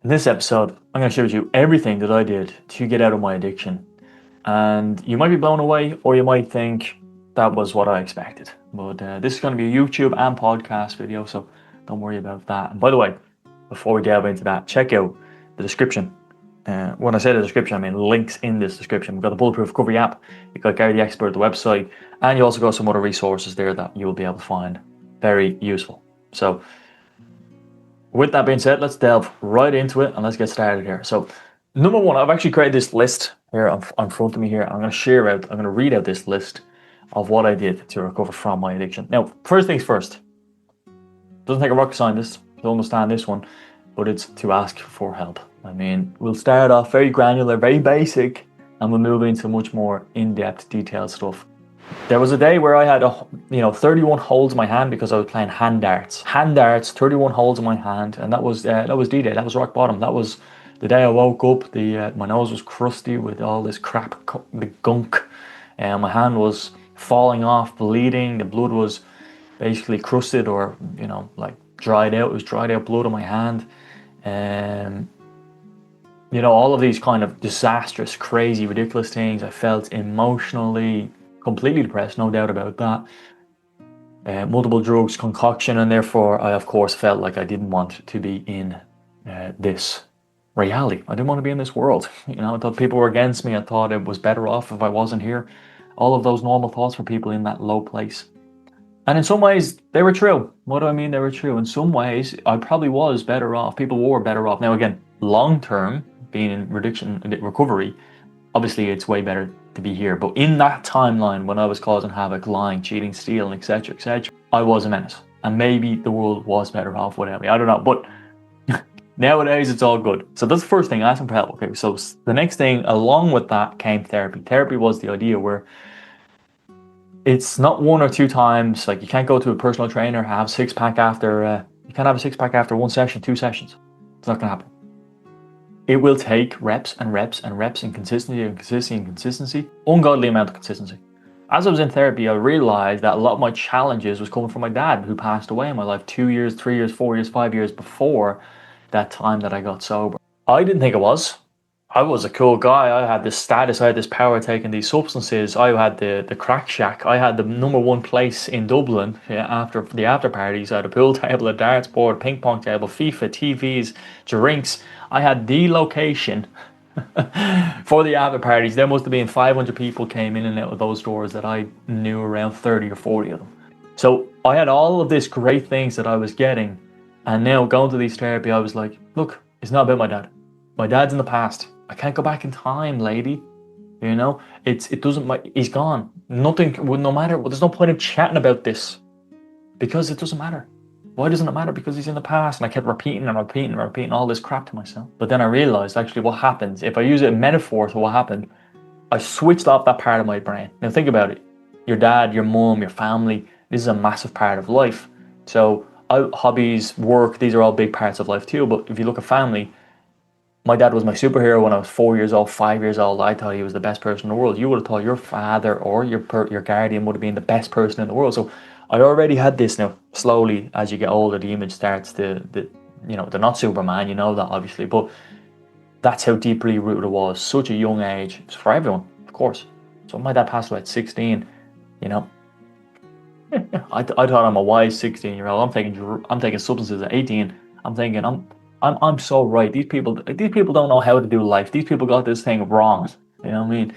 In this episode, I'm going to share with you everything that I did to get out of my addiction. And you might be blown away, or you might think that was what I expected. But this is going to be a YouTube and podcast video, so don't worry about that. And by the way, before we delve into that, check out the description. When I say the description, I mean links in this description. We've got the Bulletproof Recovery app, you've got Gary the Expert, the website, and you also got some other resources there that you will be able to find very useful. So with that being said, let's delve right into it and let's get started here. So number one, I've actually created this list here in front of me here. I'm going to read out this list of what I did to recover from my addiction. Now, first things first, doesn't take a rocket scientist to understand this one, but it's to ask for help. I mean, we'll start off very granular, very basic, and we'll move into much more in-depth, detailed stuff. There was a day where I had 31 holes in my hand because I was playing hand darts. Hand darts, 31 holes in my hand, and that was D-Day. That was rock bottom. That was the day I woke up. My nose was crusty with all this crap, the gunk, and my hand was falling off, bleeding. The blood was basically crusted or dried out. It was dried out blood on my hand, and all of these kind of disastrous, crazy, ridiculous things. I felt emotionally completely depressed, no doubt about that. Multiple drugs, concoction, and therefore I of course felt like I didn't want to be in this reality. I didn't want to be in this world. I thought people were against me. I thought it was better off if I wasn't here. All of those normal thoughts for people in that low place. And in some ways they were true. What do I mean they were true? In some ways I probably was better off. People were better off. Now again, long term, being in addiction recovery, obviously it's way better to be here. But in that timeline when I was causing havoc, lying, cheating, stealing, etc., I was a menace. And maybe the world was better off without me. I don't know. But nowadays it's all good. So that's the first thing, asking for help. Okay, so the next thing along with that came therapy. Therapy was the idea where it's not one or two times. Like, you can't go to a personal trainer, have six-pack after, you can't have a six-pack after one session, 2 sessions. It's not going to happen. It will take reps and reps and reps and consistency, ungodly amount of consistency. As I was in therapy, I realized that a lot of my challenges was coming from my dad, who passed away in my life 2 years, 3 years, 4 years, 5 years before that time that I got sober. I didn't think it was. I was a cool guy. I had this status. I had this power taking these substances. I had the crack shack. I had the #1 place in Dublin after the after parties. I had a pool table, a darts board, ping pong table, FIFA, TVs, drinks. I had the location for the after parties. There must have been 500 people came in and out of those doors that I knew, around 30 or 40 of them. So I had all of these great things that I was getting. And now going to these therapy, I was like, look, it's not about my dad. My dad's in the past. I can't go back in time, lady. It doesn't, he's gone. Nothing, no matter, there's no point in chatting about this because it doesn't matter. Why doesn't it matter? Because he's in the past. And I kept repeating all this crap to myself. But then I realized actually what happens, if I use a metaphor to what happened, I switched off that part of my brain. Now think about it. Your dad, your mom, your family, this is a massive part of life. So hobbies, work, these are all big parts of life too. But if you look at family, my dad was my superhero when I was 4 years old, 5 years old. I thought he was the best person in the world. You would have thought your father or your guardian would have been the best person in the world. So I already had this. Now, slowly, as you get older, the image starts they're not Superman, that obviously, but that's how deeply rooted it was. Such a young age. It's for everyone, of course. So my dad passed away at 16, I thought I'm a wise 16-year-old. I'm taking substances at 18. I'm thinking I'm so right. These people don't know how to do life. These people got this thing wrong. You know what I mean?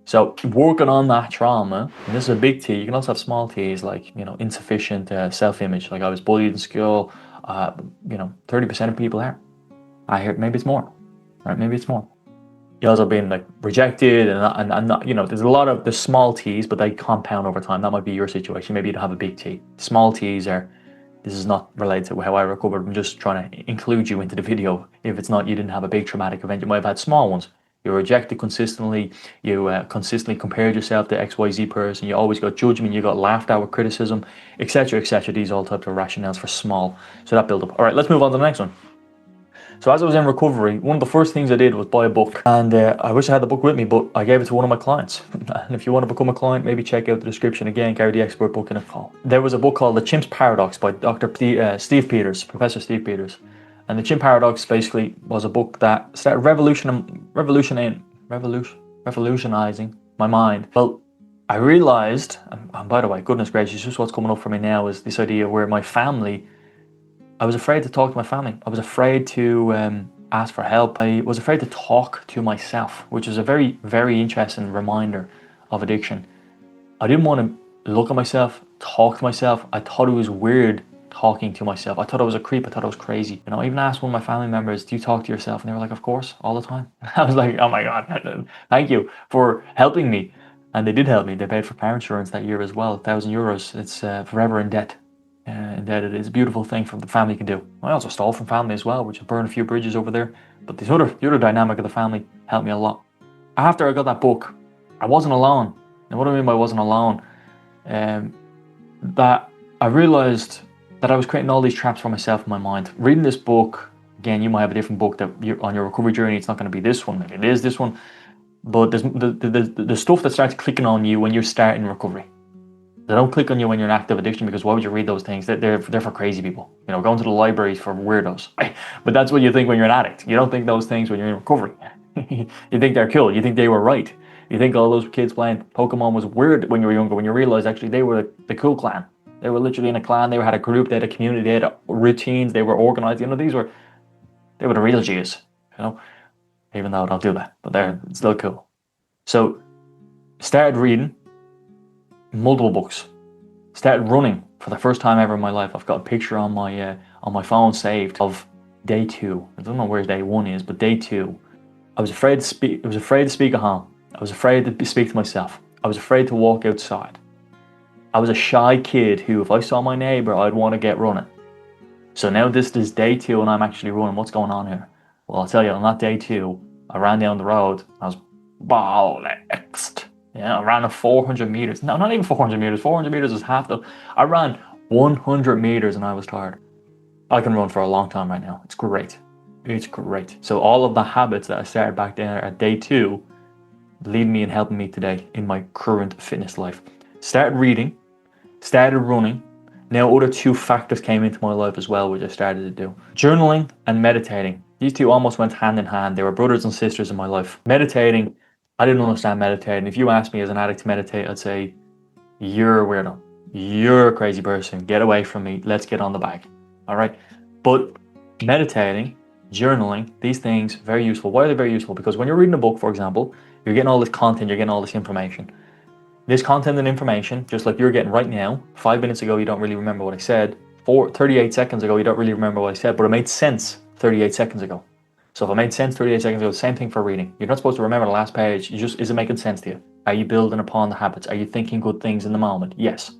So working on that trauma, and this is a big T. You can also have small T's like insufficient self-image. Like I was bullied in school. 30% of people are. I hear maybe it's more. Right? Maybe it's more. You also been like rejected and not, there's a lot of the small T's, but they compound over time. That might be your situation. Maybe you don't have a big T. Small T's are. This is not related to how I recovered. I'm just trying to include you into the video. If it's not, you didn't have a big traumatic event. You might have had small ones. You were rejected consistently. You consistently compared yourself to XYZ person. You always got judgment. You got laughed at with criticism, etc., etc. These are all types of rationales for small. So that build up. All right, let's move on to the next one. So as I was in recovery, one of the first things I did was buy a book. And I wish I had the book with me, but I gave it to one of my clients. And if you want to become a client, maybe check out the description. Again, Gary the Expert booking a call. There was a book called The Chimp's Paradox by Dr. Steve Peters, Professor Steve Peters. And the Chimp Paradox basically was a book that started revolutionizing my mind. Well, I realized, and by the way, goodness gracious, just what's coming up for me now is this idea where my family, I was afraid to talk to my family. I was afraid to ask for help. I was afraid to talk to myself, which is a very, very interesting reminder of addiction. I didn't want to look at myself, talk to myself. I thought it was weird talking to myself. I thought I was a creep. I thought I was crazy. You know, I even asked one of my family members, do you talk to yourself? And they were like, of course, all the time. I was like, oh my God, thank you for helping me. And they did help me. They paid for car insurance that year as well, €1,000. It's forever in debt. Indebted. It's a beautiful thing from the family can do. I also stole from family as well, which burned a few bridges over there. But the other dynamic of the family helped me a lot. After I got that book, I wasn't alone. And what do I mean by I wasn't alone? That I realized that I was creating all these traps for myself in my mind. Reading this book, again, you might have a different book that you're on your recovery journey. It's not going to be this one. Maybe it is this one. But there's the stuff that starts clicking on you when you're starting recovery. They don't click on you when you're in active addiction, because why would you read those things? They're for crazy people. You know, going to the libraries for weirdos. But that's what you think when you're an addict. You don't think those things when you're in recovery. You think they're cool. You think they were right. You think all those kids playing Pokemon was weird when you were younger, when you realize actually they were the cool clan. They were literally in a clan. They had a group. They had a community. They had routines. They were organized. You know, they were the real G's. You know, even though I don't do that, but they're still cool. So, started reading multiple books. Started running for the first time ever in my life. I've got a picture on my phone saved of day 2. I don't know where day 1 is, but day 2. I was afraid to speak. I was afraid to speak at home. I was afraid to speak to myself. I was afraid to walk outside. I was a shy kid who, if I saw my neighbor, I'd want to get running. So now this is day 2 and I'm actually running. What's going on here? Well, I'll tell you, on that day 2, I ran down the road. I was bollocks. Yeah, I ran 400 meters. No, not even 400 meters. 400 meters is half the... I ran 100 meters and I was tired. I can run for a long time right now. It's great. It's great. So all of the habits that I started back there at day 2 lead me and helping me today in my current fitness life. Started reading, started running. Now other 2 factors came into my life as well, which I started to do. Journaling and meditating. These 2 almost went hand in hand. They were brothers and sisters in my life. Meditating, I didn't understand meditating. If you asked me as an addict to meditate, I'd say, you're a weirdo. You're a crazy person. Get away from me. Let's get on the bag. All right. But meditating, journaling, these things, very useful. Why are they very useful? Because when you're reading a book, for example, you're getting all this content, you're getting all this information. This content and information, just like you're getting right now, 5 minutes ago, you don't really remember what I said. 38 seconds ago, you don't really remember what I said, but it made sense 38 seconds ago. So if it made sense 38 seconds ago, same thing for reading. You're not supposed to remember the last page. Is it making sense to you? Are you building upon the habits? Are you thinking good things in the moment? Yes.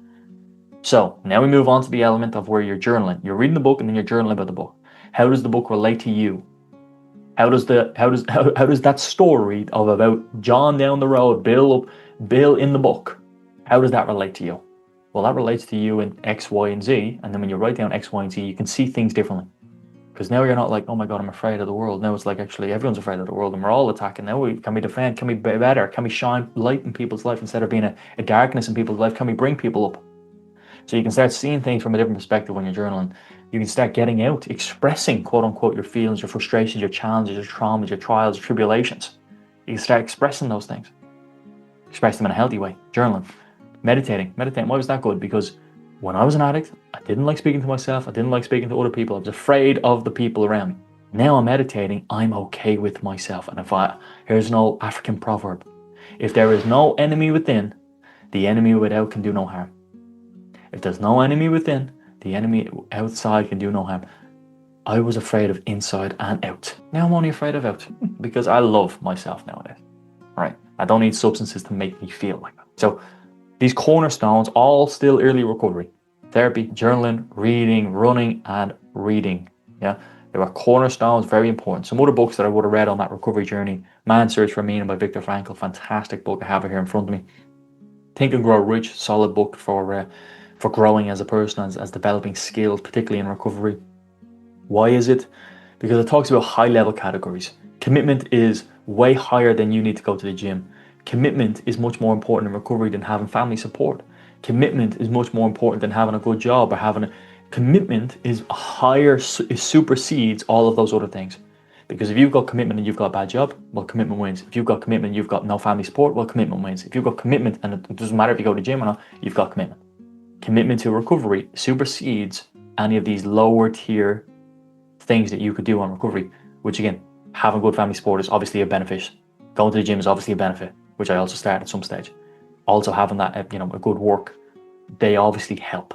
So now we move on to the element of where you're journaling. You're reading the book and then you're journaling about the book. How does the book relate to you? How does that story of about John down the road, Bill in the book, how does that relate to you? Well, that relates to you in X, Y, and Z. And then when you write down X, Y, and Z, you can see things differently. Because now you're not like, oh my God, I'm afraid of the world. Now it's like, actually, everyone's afraid of the world and we're all attacking. Now can we defend? Can we be better? Can we shine light in people's life instead of being a darkness in people's life? Can we bring people up? So you can start seeing things from a different perspective when you're journaling. You can start getting out, expressing, quote unquote, your feelings, your frustrations, your challenges, your traumas, your trials, your tribulations. You can start expressing those things. Express them in a healthy way. Journaling. Meditating. Why was that good? Because when I was an addict, I didn't like speaking to myself. I didn't like speaking to other people. I was afraid of the people around me. Now I'm meditating. I'm okay with myself. And here's an old African proverb. If there is no enemy within, the enemy without can do no harm. If there's no enemy within, the enemy outside can do no harm. I was afraid of inside and out. Now I'm only afraid of out because I love myself nowadays. Right? I don't need substances to make me feel like that. So these cornerstones, all still early recovery. Therapy, journaling, reading, running, and reading. Yeah, they were cornerstones, very important. Some other books that I would have read on that recovery journey. Man's Search for Meaning by Viktor Frankl, fantastic book. I have it here in front of me. Think and Grow Rich, solid book for growing as a person, as developing skills, particularly in recovery. Why is it? Because it talks about high-level categories. Commitment is way higher than you need to go to the gym. Commitment is much more important in recovery than having family support. Commitment is much more important than having a good job or having Commitment is higher, it supersedes all of those other things. Because if you've got commitment and you've got a bad job, well, commitment wins. If you've got commitment and you've got no family support, well, commitment wins. If you've got commitment, and it doesn't matter if you go to the gym or not, you've got commitment. Commitment to recovery supersedes any of these lower tier things that you could do on recovery, which again, having good family support is obviously a benefit. Going to the gym is obviously a benefit, which I also started at some stage. Also having that, a good work, they obviously help.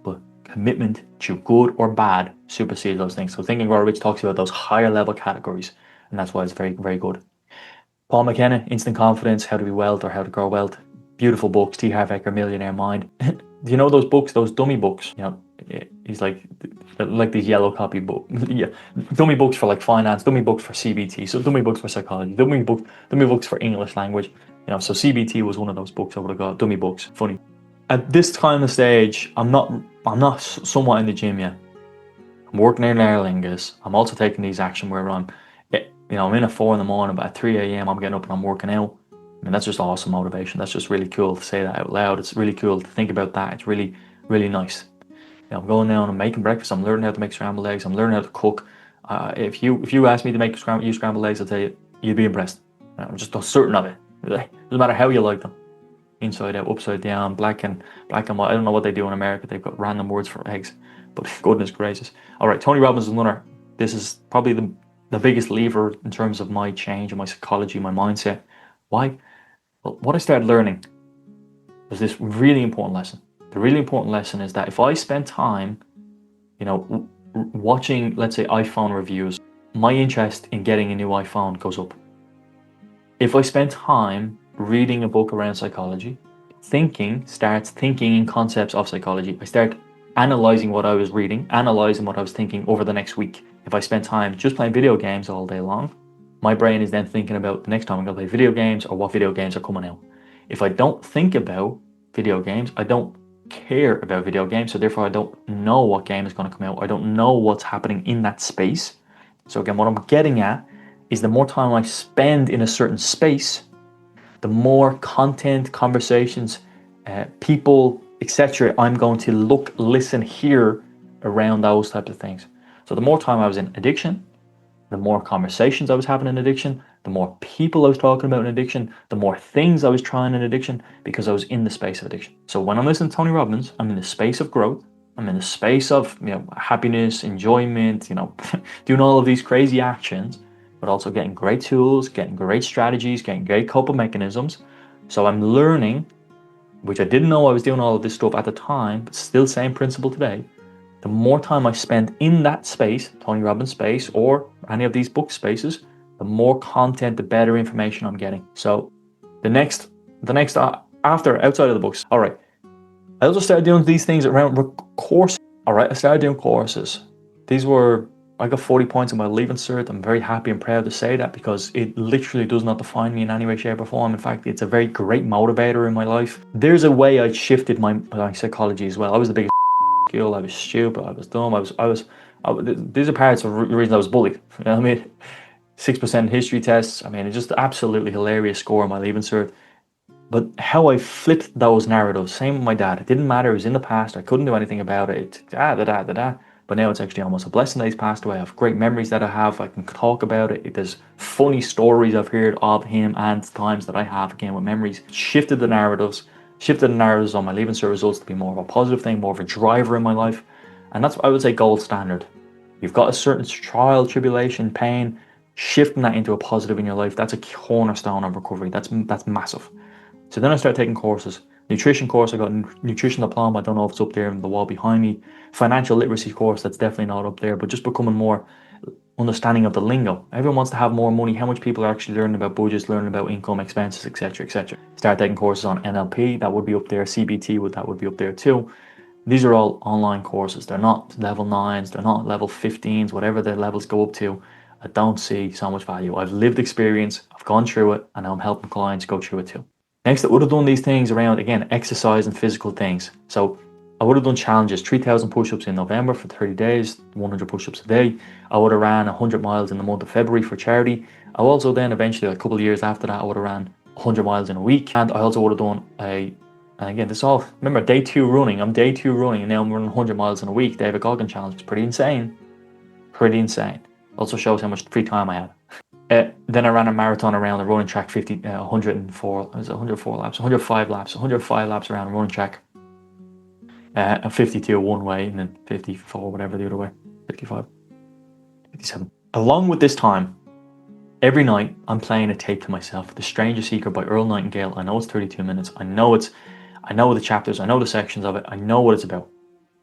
But commitment to good or bad supersedes those things. So Think and Grow Rich talks about those higher level categories, and that's why it's very, very good. Paul McKenna, Instant Confidence, How to Be Wealth or How to Grow Wealth. Beautiful books. T. Harv Eker, Millionaire Mind. Do you know those books, those dummy books? He's like these yellow copy books. Yeah, dummy books for like finance, dummy books for CBT, so dummy books for psychology, dummy books for English language. So CBT was one of those books I would have got. Dummy books, funny. At this kind of stage, I'm not somewhat in the gym yet. I'm working in Aer Lingus. I'm also taking these action where I'm in at 4 a.m, but at 3 a.m. I'm getting up and I'm working out. I mean, that's just awesome motivation. That's just really cool to say that out loud. It's really cool to think about that. It's really, really nice. I'm going down and I'm making breakfast. I'm learning how to make scrambled eggs. I'm learning how to cook. If you ask me to make scrambled eggs, I'll tell you, you'd be impressed. I'm just certain of it. Doesn't matter how you like them. Inside out, upside down, black and white. I don't know what they do in America. They've got random words for eggs. But goodness gracious. All right, Tony Robbins is another. This is probably the biggest lever in terms of my change and my psychology, my mindset. Why? Well, what I started learning was this really important lesson. The really important lesson is that if I spend time, watching, let's say, iPhone reviews, my interest in getting a new iPhone goes up. If I spend time reading a book around psychology, starts thinking in concepts of psychology, I start analyzing what I was reading, analyzing what I was thinking over the next week. If I spend time just playing video games all day long, my brain is then thinking about the next time I'm going to play video games or what video games are coming out. If I don't think about video games, I don't care about video games, so therefore I don't know what game is going to come out. I don't know what's happening in that space. So again, what I'm getting at is the more time I spend in a certain space, the more content, conversations, people, etc. I'm going to look, listen, hear around those types of things. So the more time I was in addiction, the more conversations I was having in addiction, the more people I was talking about in addiction, the more things I was trying in addiction, because I was in the space of addiction. So when I'm listening to Tony Robbins, I'm in the space of growth. I'm in the space of happiness, enjoyment, doing all of these crazy actions, but also getting great tools, getting great strategies, getting great coping mechanisms. So I'm learning, which I didn't know I was doing all of this stuff at the time, but still same principle today. The more time I spend in that space, Tony Robbins space, or any of these book spaces, the more content, the better information I'm getting. So the next outside of the books. All right. I also started doing these things around courses. All right. I started doing courses. I got 40 points in my Leaving Cert. I'm very happy and proud to say that, because it literally does not define me in any way, shape or form. In fact, it's a very great motivator in my life. There's a way I shifted my psychology as well. I was the biggest girl. I was stupid. I was dumb. These are parts of the reason I was bullied. 6% history tests. It's just absolutely hilarious score on my Leaving Cert. But how I flipped those narratives, same with my dad. It didn't matter. It was in the past. I couldn't do anything about it. But now it's actually almost a blessing that he's passed away. I have great memories that I have. I can talk about it. There's funny stories I've heard of him and times that I have, again, with memories. Shifted the narratives on my Leaving Cert results to be more of a positive thing, more of a driver in my life. And that's, I would say, gold standard. You've got a certain trial, tribulation, pain, shifting that into a positive in your life. That's a cornerstone of recovery. That's massive. So then I started taking courses. Nutrition course, I got a nutrition diploma. I don't know if it's up there in the wall behind me. Financial literacy course, that's definitely not up there, but just becoming more understanding of the lingo. Everyone wants to have more money. How much people are actually learning about budgets, learning about income, expenses, etc., etc. Start taking courses on NLP, that would be up there. CBT, that would be up there too. These are all online courses. They're not level 9s, they're not level 15s, whatever the levels go up to. I don't see so much value. I've lived experience, I've gone through it, and I'm helping clients go through it too. Next, I would have done these things around, again, exercise and physical things. So I would have done challenges, 3,000 push-ups in November for 30 days, 100 push-ups a day. I would have ran 100 miles in the month of February for charity. I also then eventually, a couple of years after that, I would have ran 100 miles in a week. And I also would have done a And again, this all, remember, day 2 running. I'm day 2 running, and now I'm running 100 miles in a week. David Goggin challenge. It's pretty insane. Pretty insane. Also shows how much free time I have. Then I ran a marathon around the running track, 104, it was 104 laps, 105 laps, 105 laps around the running track. 52 one way, and then 54, whatever the other way, 55, 57. Along with this time, every night I'm playing a tape to myself, The Stranger Seeker by Earl Nightingale. I know it's 32 minutes. I know the chapters, I know the sections of it, I know what it's about.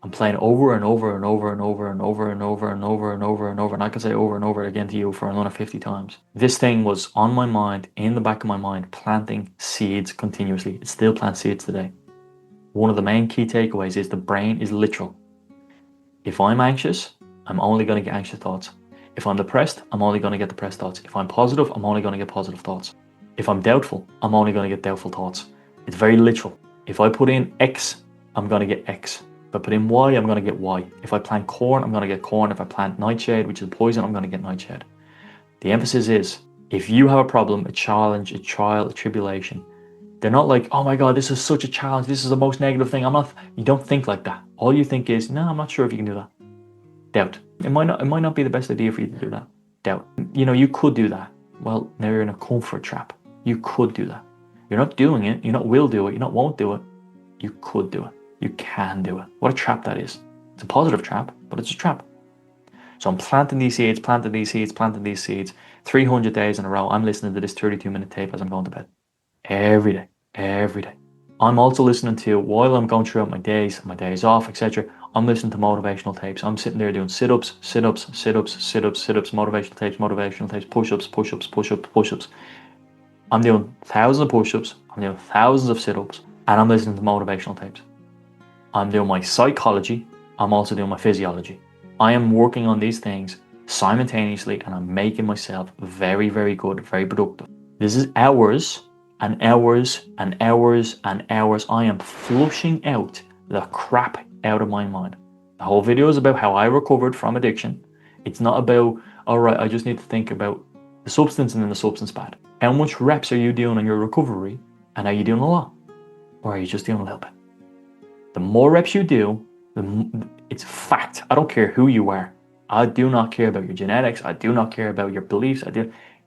I'm playing over and over and over and over and over and over and over and over and over, and I can say over and over again to you for another 50 times. This thing was on my mind, in the back of my mind, planting seeds continuously. It still plants seeds today. One of the main key takeaways is the brain is literal. If I'm anxious, I'm only going to get anxious thoughts. If I'm depressed, I'm only going to get depressed thoughts. If I'm positive, I'm only going to get positive thoughts. If I'm doubtful, I'm only going to get doubtful thoughts. It's very literal. If I put in X, I'm going to get X. If I put in Y, I'm going to get Y. If I plant corn, I'm going to get corn. If I plant nightshade, which is poison, I'm going to get nightshade. The emphasis is, if you have a problem, a challenge, a trial, a tribulation, they're not like, oh my God, this is such a challenge. This is the most negative thing. You don't think like that. All you think is, no, I'm not sure if you can do that. Doubt. It might not be the best idea for you to do that. Doubt. You could do that. Well, now you're in a comfort trap. You could do that. You're not doing it. You're not will do it. You're not won't do it. You could do it. You can do it. What a trap that is. It's a positive trap, but it's a trap. So I'm planting these seeds, planting these seeds, planting these seeds. 300 days in a row, I'm listening to this 32-minute tape as I'm going to bed. Every day. Every day. I'm also listening to, while I'm going throughout my days off, etc., I'm listening to motivational tapes. I'm sitting there doing sit-ups, motivational tapes, push-ups. I'm doing thousands of push-ups, I'm doing thousands of sit-ups, and I'm listening to motivational tapes. I'm doing my psychology, I'm also doing my physiology. I am working on these things simultaneously, and I'm making myself very, very good, very productive. This is hours and hours and hours and hours. I am flushing out the crap out of my mind. The whole video is about how I recovered from addiction. It's not about, all right, I just need to think about the substance and then the substance bad. How much reps are you doing on your recovery? And are you doing a lot? Or are you just doing a little bit? The more reps you do, it's fact. I don't care who you are. I do not care about your genetics. I do not care about your beliefs.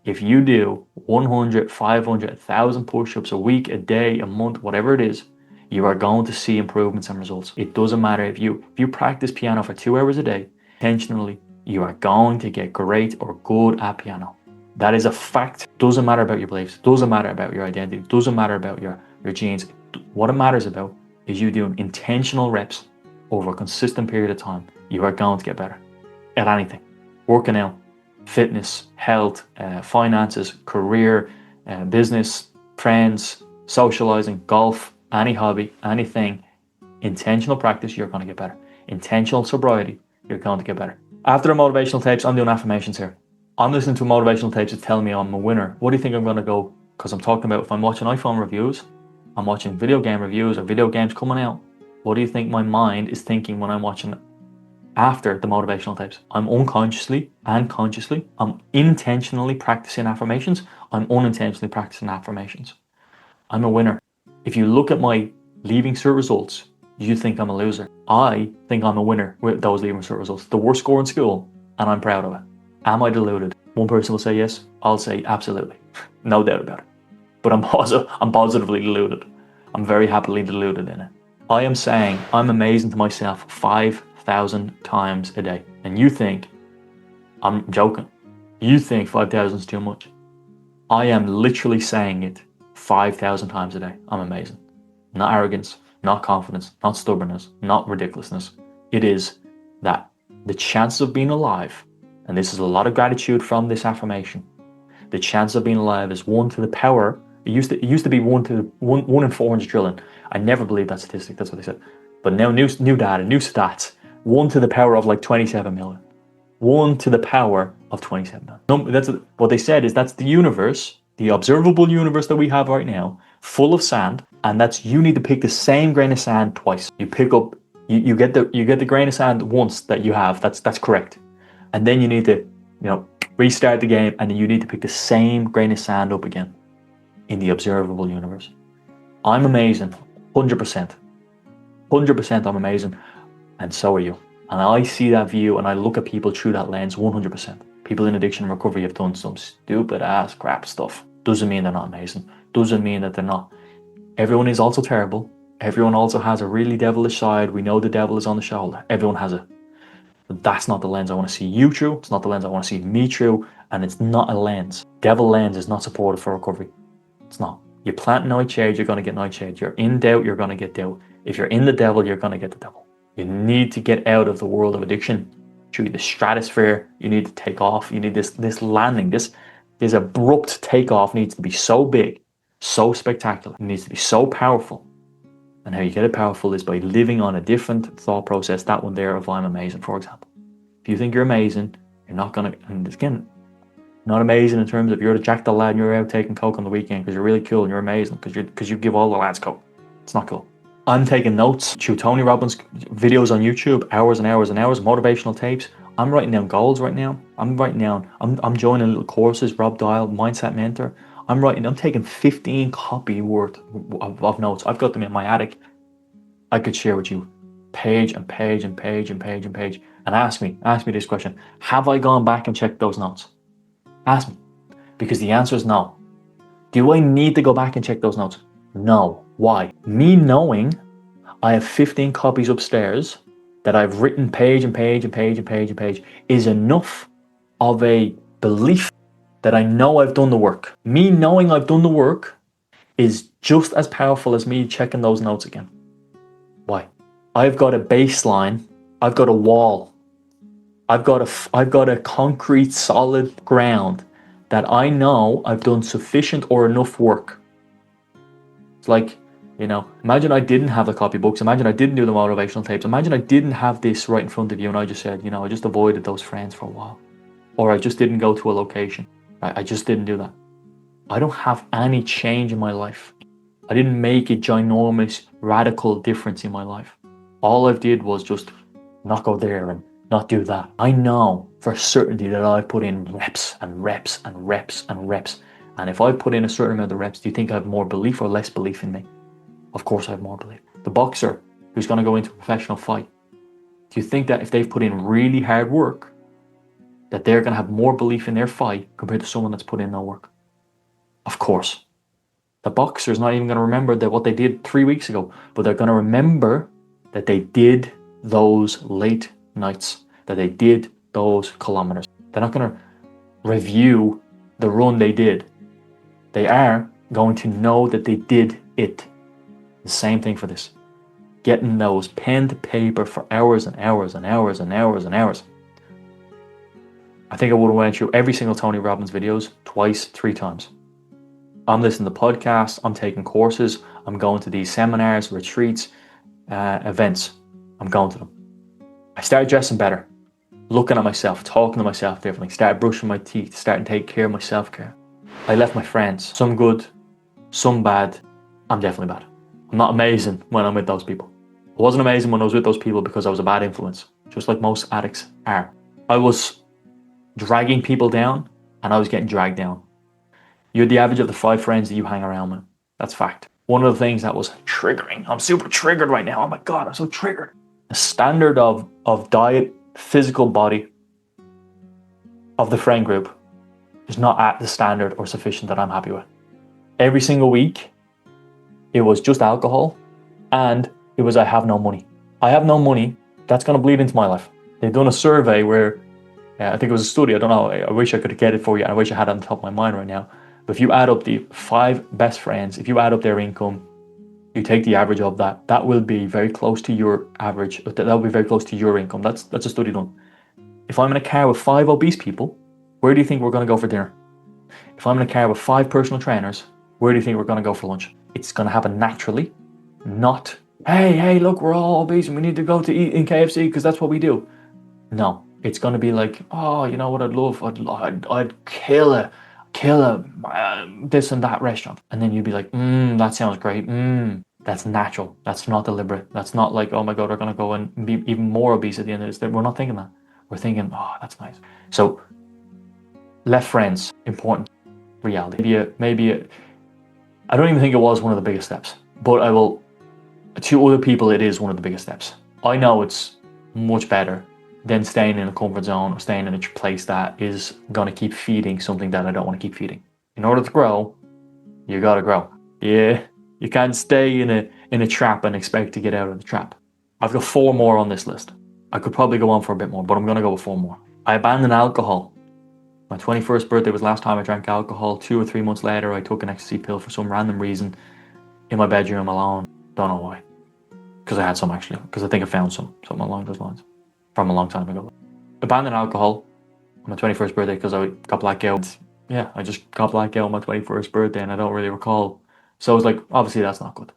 If you do 100, 500, 1,000 push-ups a week, a day, a month, whatever it is, you are going to see improvements and results. It doesn't matter if you practice piano for 2 hours a day, intentionally, you are going to get great or good at piano. That is a fact. Doesn't matter about your beliefs. Doesn't matter about your identity. Doesn't matter about your genes. What it matters about is you doing intentional reps over a consistent period of time. You are going to get better at anything. Working out, fitness, health, finances, career, business, friends, socializing, golf, any hobby, anything. Intentional practice, you're going to get better. Intentional sobriety, you're going to get better. After the motivational tapes, I'm doing affirmations here. I'm listening to motivational tapes that tell me I'm a winner. What do you think I'm going to go? Because I'm talking about, if I'm watching iPhone reviews, I'm watching video game reviews or video games coming out. What do you think my mind is thinking when I'm watching after the motivational tapes? I'm unconsciously and consciously, I'm intentionally practicing affirmations. I'm unintentionally practicing affirmations. I'm a winner. If you look at my Leaving Cert results, you think I'm a loser. I think I'm a winner with those Leaving Cert results. The worst score in school, and I'm proud of it. Am I deluded? One person will say yes. I'll say absolutely. No doubt about it. But I'm positively deluded. I'm very happily deluded in it. I am saying I'm amazing to myself 5,000 times a day. And you think I'm joking. You think 5,000 is too much. I am literally saying it 5,000 times a day. I'm amazing. Not arrogance, not confidence, not stubbornness, not ridiculousness. It is that the chances of being alive, and this is a lot of gratitude from this affirmation, the chance of being alive is 1 to the power. It used to be 1 in 400 trillion. I never believed that statistic. That's what they said. But now new data, new stats. 1 to the power of like 27 million. 1 to the power of 27 million. That's what they said is that's the universe, the observable universe that we have right now, full of sand, and you need to pick the same grain of sand twice. You pick up, you get the grain of sand once that you have. That's correct, and then you need to, restart the game, and then you need to pick the same grain of sand up again in the observable universe. I'm amazing 100%. 100% I'm amazing. And so are you. And I see that view and I look at people through that lens 100%. People in addiction and recovery have done some stupid ass crap stuff. Doesn't mean they're not amazing. Doesn't mean that they're not. Everyone is also terrible. Everyone also has a really devilish side. We know the devil is on the shoulder. Everyone has it. But that's not the lens I want to see you through. It's not the lens I want to see me through. And it's not a lens. Devil lens is not supportive for recovery. It's not. You plant nightshade, you're going to get nightshade. You're in doubt, you're going to get doubt. If you're in the devil, you're going to get the devil. You need to get out of the world of addiction through the stratosphere. You need to take off. You need this landing. This abrupt takeoff needs to be so big, so spectacular. It needs to be so powerful. And how you get it powerful is by living on a different thought process. That one there of I'm amazing, for example. If you think you're amazing, you're not going to, and again, not amazing in terms of you're the Jack the lad and you're out taking coke on the weekend because you're really cool and you're amazing because you give all the lads coke. It's not cool. I'm taking notes through Tony Robbins videos on YouTube, hours and hours and hours, motivational tapes. I'm writing down goals right now. I'm joining little courses, Rob Dial, Mindset Mentor. I'm taking 15 copy worth of notes. I've got them in my attic. I could share with you page and page and page and page and page. And ask me this question. Have I gone back and checked those notes? Ask me. Because the answer is no. Do I need to go back and check those notes? No. Why? Me knowing I have 15 copies upstairs that I've written page and page and page and page and page is enough of a belief that I know I've done the work. Me knowing I've done the work is just as powerful as me checking those notes again. Why? I've got a baseline. I've got a wall. I've got a concrete, solid ground that I know I've done sufficient or enough work. It's like, imagine I didn't have the copybooks. Imagine I didn't do the motivational tapes. Imagine I didn't have this right in front of you and I just said, I just avoided those friends for a while. Or I just didn't go to a location. I just didn't do that. I don't have any change in my life. I didn't make a ginormous, radical difference in my life. All I did was just not go there and not do that. I know for certainty that I put in reps and reps and reps and reps. And if I put in a certain amount of reps, do you think I have more belief or less belief in me? Of course I have more belief. The boxer who's going to go into a professional fight, do you think that if they've put in really hard work, that they're going to have more belief in their fight compared to someone that's put in no work? Of course. The boxer's not even going to remember that what they did 3 weeks ago, but they're going to remember that they did those late nights, that they did those kilometers. They're not going to review the run they did. They are going to know that they did it. The same thing for this. Getting those pen to paper for hours and hours and hours and hours and hours. I think I would have went through every single Tony Robbins videos twice, 3 times. I'm listening to podcasts, I'm taking courses, I'm going to these seminars, retreats, events. I'm going to them. I started dressing better, looking at myself, talking to myself differently, started brushing my teeth, starting to take care of my self-care. I left my friends, some good, some bad. I'm definitely bad. I'm not amazing when I'm with those people. I wasn't amazing when I was with those people because I was a bad influence, just like most addicts are. I was dragging people down and I was getting dragged down. You're the average of the 5 friends that you hang around with. That's fact. One of the things that was triggering, I'm super triggered right now. Oh my God, I'm so triggered. The standard of diet, physical body of the friend group is not at the standard or sufficient that I'm happy with. Every single week, it was just alcohol and it was I have no money. I have no money, that's going to bleed into my life. They've done a survey where, I think it was a study, I don't know, I wish I could get it for you, I wish I had it on the top of my mind right now. But if you add up the 5 best friends, if you add up their income, you take the average of that, that will be very close to your average, that will be very close to your income. That's a study done. If I'm in a car with 5 obese people, where do you think we're going to go for dinner? If I'm in a car with 5 personal trainers, where do you think we're going to go for lunch? It's going to happen naturally, not, hey, look, we're all obese and we need to go to eat in KFC because that's what we do. No, it's going to be like, oh, you know what I'd love? I'd kill a this and that restaurant. And then you'd be like, that sounds great. That's natural. That's not deliberate. That's not like, oh my God, we're going to go and be even more obese at the end of this. We're not thinking that. We're thinking, oh, that's nice. So left friends, important reality. Maybe I don't even think it was one of the biggest steps, but I will To other people, it is one of the biggest steps. I know it's much better than staying in a comfort zone or staying in a place that is going to keep feeding something that I don't want to keep feeding. In order to grow, you got to grow. Yeah, you can't stay in a trap and expect to get out of the trap. I've got 4 more on this list. I could probably go on for a bit more, but I'm going to go with 4 more. I abandoned alcohol. My 21st birthday was the last time I drank alcohol. 2 or 3 months later, I took an ecstasy pill for some random reason in my bedroom alone. Don't know why. Because I had some, actually. Because I think I found something along those lines from a long time ago. Abandoned alcohol on my 21st birthday because I got blackout. Yeah, I just got blackout on my 21st birthday and I don't really recall. So I was like, obviously that's not good.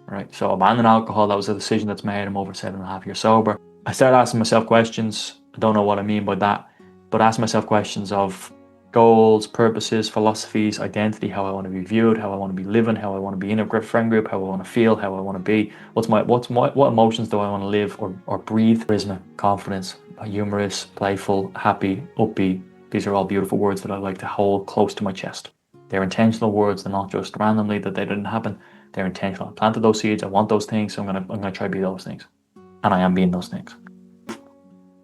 Right? So abandoned alcohol, that was a decision that's made. I'm over 7.5 years sober. I started asking myself questions. I don't know what I mean by that, but asking myself questions of goals, purposes, philosophies, identity, how I want to be viewed, how I want to be living, how I want to be in a friend group, how I want to feel, how I want to be, what emotions do I want to live or breathe. Charisma, confidence, humorous, playful, happy, upbeat. These are all beautiful words that I like to hold close to my chest. They're intentional words. They're not just randomly that they didn't happen. They're intentional. I planted those seeds. I want those things. So I'm gonna try to be those things, and I am being those things.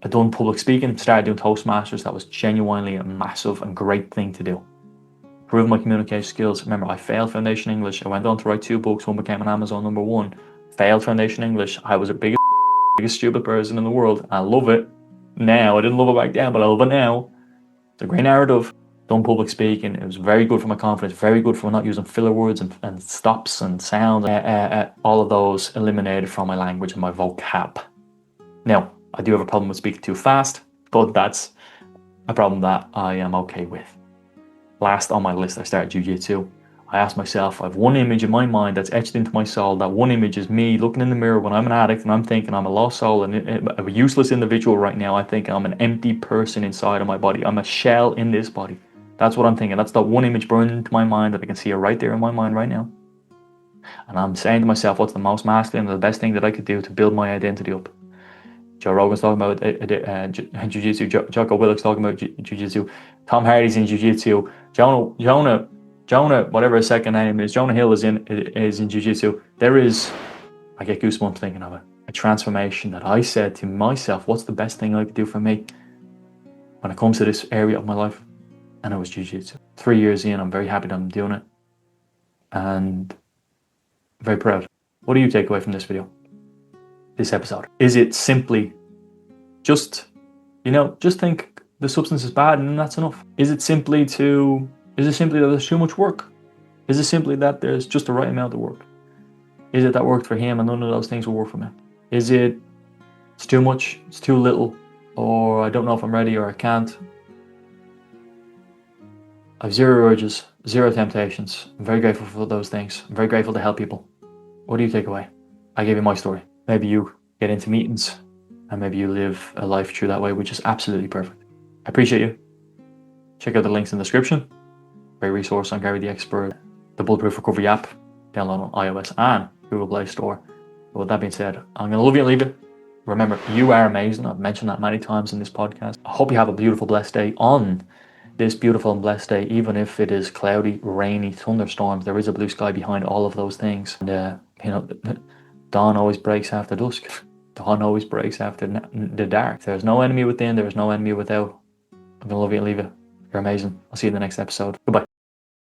I've done public speaking, started doing Toastmasters. That was genuinely a massive and great thing to do. Improve my communication skills. Remember, I failed Foundation English. I went on to write 2 books. One became an Amazon #1. Failed Foundation English. I was the biggest stupid person in the world. I love it now. I didn't love it back then, but I love it now. It's a great narrative. Done public speaking. It was very good for my confidence. Very good for not using filler words and stops and sounds. All of those eliminated from my language and my vocab. Now, I do have a problem with speaking too fast, but that's a problem that I am okay with. Last on my list, I started jiu-jitsu. I asked myself, I have one image in my mind that's etched into my soul. That one image is me looking in the mirror when I'm an addict and I'm thinking I'm a lost soul and a useless individual right now. I think I'm an empty person inside of my body. I'm a shell in this body. That's what I'm thinking. That's that one image burned into my mind that I can see it right there in my mind right now. And I'm saying to myself, what's the most masculine, the best thing that I could do to build my identity up? Joe Rogan's talking about jiu-jitsu. Jocko Willock's talking about jiu-jitsu. Tom Hardy's in jiu-jitsu. Jonah, whatever his second name is, Jonah Hill is in jiu-jitsu. There is, I get goosebumps thinking of it, a transformation that I said to myself, what's the best thing I could do for me when it comes to this area of my life? And it was jiu-jitsu. 3 years in, I'm very happy that I'm doing it. And very proud. What do you take away from this video? This episode? Is it simply just think the substance is bad and that's enough? Is it simply that there's too much work? Is it simply that there's just the right amount of work? Is it that worked for him and none of those things will work for me? Is it it's too much, it's too little, or I don't know if I'm ready or I can't? I have 0 urges, 0 temptations. I'm very grateful for those things. I'm very grateful to help people. What do you take away? I gave you my story. Maybe you get into meetings and maybe you live a life through that way, which is absolutely perfect. I appreciate you. Check out the links in the description. Great resource on Gary the Expert, the Bulletproof Recovery app, download on iOS and Google Play Store. But with that being said, I'm going to love you and leave you. Remember, you are amazing. I've mentioned that many times in this podcast. I hope you have a beautiful, blessed day on this beautiful and blessed day, even if it is cloudy, rainy, thunderstorms. There is a blue sky behind all of those things. And, dawn always breaks after dusk. Dawn always breaks after the dark. There's no enemy within, there's no enemy without. I'm going to love you and leave you. You're amazing. I'll see you in the next episode. Goodbye.